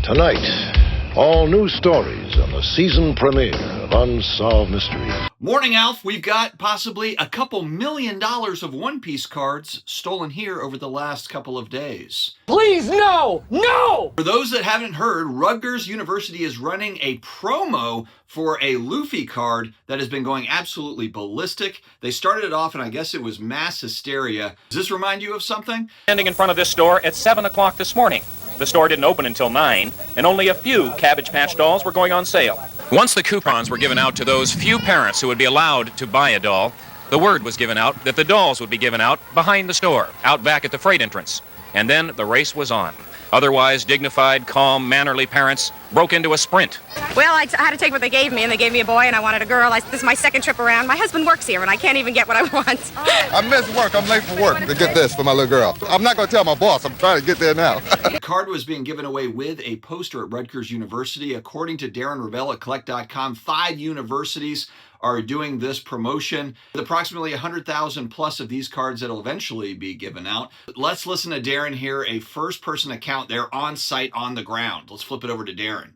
Tonight, all new stories on the season premiere of Unsolved Mysteries. Morning, Alf. We've got possibly a couple $1 million of One Piece cards stolen here over the last couple of days. Please, no! No! For those that haven't heard, Rutgers University is running a promo for a Luffy card that has been going absolutely ballistic. They started it off, and I guess it was mass hysteria. Does this remind you of something? Standing in front of this store at 7 o'clock this morning. The store didn't open until 9, and only a few Cabbage Patch dolls were going on sale. Once the coupons were given out to those few parents who would be allowed to buy a doll, the word was given out that the dolls would be given out behind the store, out back at the freight entrance. And then the race was on. Otherwise dignified, calm, mannerly parents broke into a sprint. Well, I had to take what they gave me, and they gave me a boy, and I wanted a girl. This is my second trip around. My husband works here, and I can't even get what I want. I missed work. I'm late for work to get this for my little girl. I'm not going to tell my boss. I'm trying to get there now. The card was being given away with a poster at Rutgers University. According to Darren Ravel at Collect.com, 5 universities are doing this promotion. With approximately 100,000 plus of these cards that'll eventually be given out. Let's listen to Darren here, a first-person account there on site on the ground. Let's flip it over to Darren.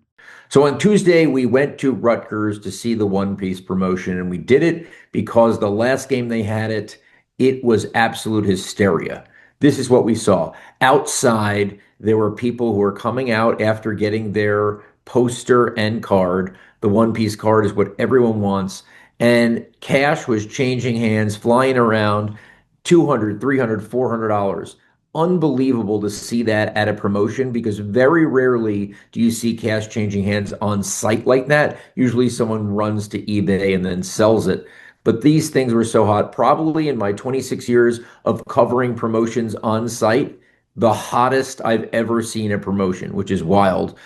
So on Tuesday, we went to Rutgers to see the One Piece promotion, and we did it because the last game they had it was absolute hysteria. This is what we saw. Outside, there were people who were coming out after getting their poster and card. The One Piece card is what everyone wants. And cash was changing hands, flying around, $200, $300, $400. Unbelievable to see that at a promotion, because very rarely do you see cash changing hands on site like that. Usually someone runs to eBay and then sells it. But these things were so hot. Probably in my 26 years of covering promotions on site, the hottest I've ever seen a promotion, which is wild.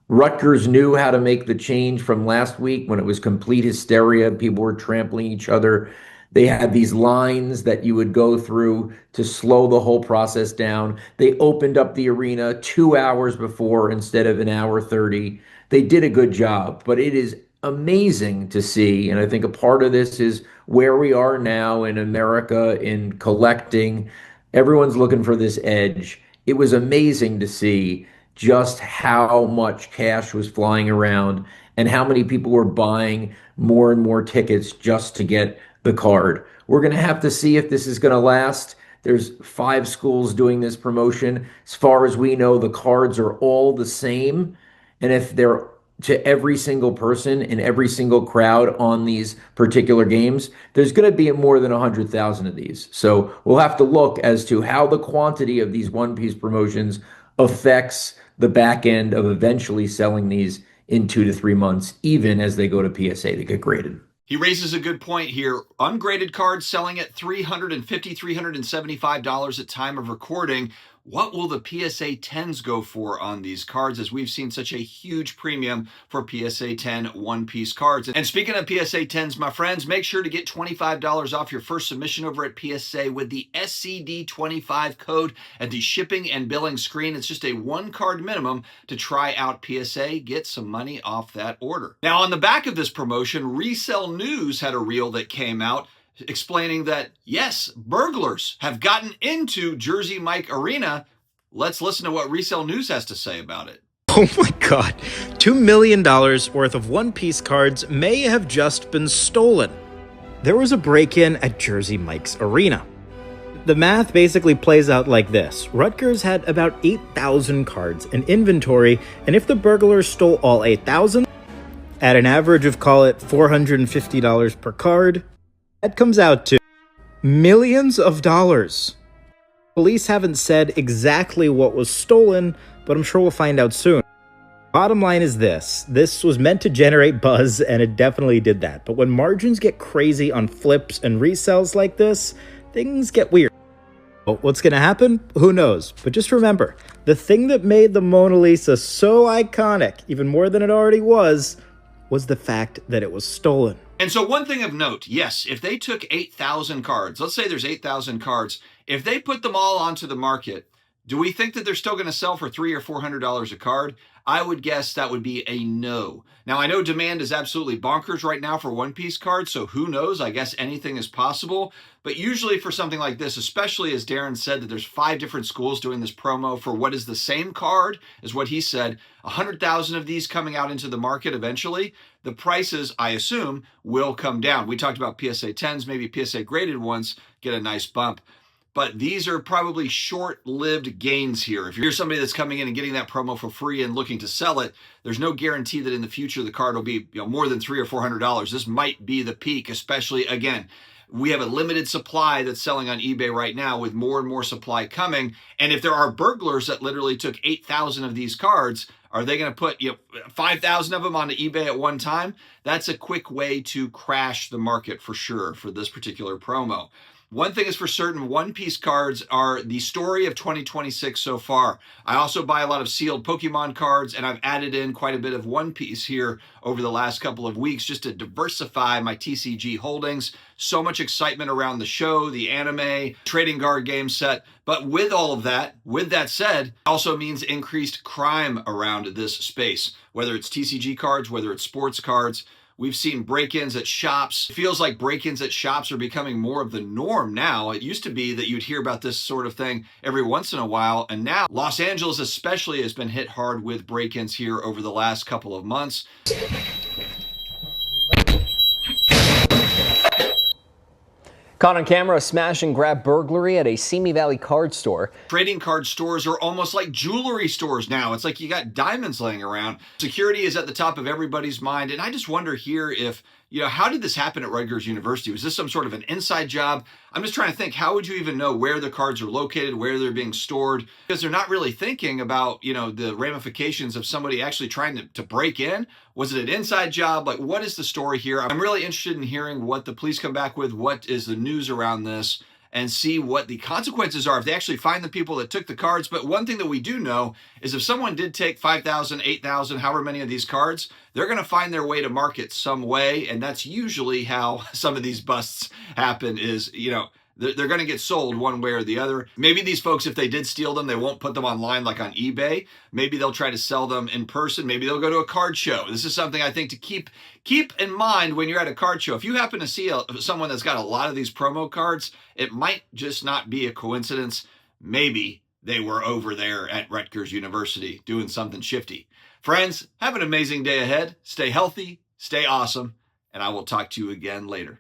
Rutgers knew how to make the change from last week when it was complete hysteria. People were trampling each other. They had these lines that you would go through to slow the whole process down. They opened up the arena 2 hours before instead of an hour 30. They did a good job, but it is amazing to see. And I think a part of this is where we are now in America in collecting. Everyone's looking for this edge. It was amazing to see just how much cash was flying around and how many people were buying more and more tickets just to get the card. We're going to have to see if this is going to last. There's 5 schools doing this promotion. As far as we know, the cards are all the same. And if they're to every single person in every single crowd on these particular games, there's going to be more than 100,000 of these. So we'll have to look as to how the quantity of these One Piece promotions affects the back end of eventually selling these in 2 to 3 months, even as they go to PSA to get graded. He raises a good point here. Ungraded cards selling at $350, $375 at time of recording. What will the PSA 10s go for on these cards, as we've seen such a huge premium for PSA 10 One Piece cards? And speaking of PSA 10s, my friends, make sure to get $25 off your first submission over at PSA with the SCD25 code at the shipping and billing screen. It's just a 1 card minimum to try out PSA. Get some money off that order. Now, on the back of this promotion, Resell News had a reel that came out explaining that, yes, burglars have gotten into Jersey Mike Arena. Let's listen to what Resell News has to say about it. Oh my God, $2 million worth of One Piece cards may have just been stolen. There was a break-in at Jersey Mike's Arena. The math basically plays out like this. Rutgers had about 8,000 cards in inventory, and if the burglars stole all 8,000, at an average of, call it, $450 per card, that comes out to millions of dollars. Police haven't said exactly what was stolen, but I'm sure we'll find out soon. Bottom line is this was meant to generate buzz, and it definitely did that. But when margins get crazy on flips and resells like this, things get weird. But what's going to happen? Who knows? But just remember, the thing that made the Mona Lisa so iconic, even more than it already was the fact that it was stolen. And so one thing of note, yes, if they took 8,000 cards, let's say there's 8,000 cards, if they put them all onto the market, Do we think that they're still going to sell for $300 or $400 a card? I would guess that would be a no. Now, I know demand is absolutely bonkers right now for one-piece cards, so who knows? I guess anything is possible. But usually for something like this, especially as Darren said that there's 5 different schools doing this promo for what is the same card, is what he said, 100,000 of these coming out into the market eventually, the prices, I assume, will come down. We talked about PSA 10s, maybe PSA graded ones get a nice bump. But these are probably short-lived gains here. If you're somebody that's coming in and getting that promo for free and looking to sell it, there's no guarantee that in the future the card will be more than $300 or $400. This might be the peak, especially, again, we have a limited supply that's selling on eBay right now with more and more supply coming. And if there are burglars that literally took 8,000 of these cards, are they going to put 5,000 of them onto eBay at one time? That's a quick way to crash the market for sure for this particular promo. One thing is for certain, one-piece cards are the story of 2026 so far. I also buy a lot of sealed Pokemon cards, and I've added in quite a bit of one-piece here over the last couple of weeks just to diversify my TCG holdings. So much excitement around the show, the anime, trading card game set. But with all of that, with that said, also means increased crime around this space, whether it's TCG cards, whether it's sports cards. We've seen break-ins at shops. It feels like break-ins at shops are becoming more of the norm now. It used to be that you'd hear about this sort of thing every once in a while, and now Los Angeles especially has been hit hard with break-ins here over the last couple of months. Caught on camera, a smash and grab burglary at a Simi Valley card store. Trading card stores are almost like jewelry stores now. It's like you got diamonds laying around. Security is at the top of everybody's mind. And I just wonder here if, how did this happen at Rutgers University? Was this some sort of an inside job? I'm just trying to think, how would you even know where the cards are located, where they're being stored? Because they're not really thinking about, the ramifications of somebody actually trying to break in. Was it an inside job? Like, what is the story here? I'm really interested in hearing what the police come back with, what is the news around this, and see what the consequences are if they actually find the people that took the cards. But one thing that we do know is if someone did take 5,000, 8,000, however many of these cards, they're going to find their way to market some way. And that's usually how some of these busts happen is, they're going to get sold one way or the other. Maybe these folks, if they did steal them, they won't put them online like on eBay. Maybe they'll try to sell them in person. Maybe they'll go to a card show. This is something I think to keep in mind when you're at a card show. If you happen to see someone that's got a lot of these promo cards, it might just not be a coincidence. Maybe they were over there at Rutgers University doing something shifty. Friends, have an amazing day ahead. Stay healthy, stay awesome, and I will talk to you again later.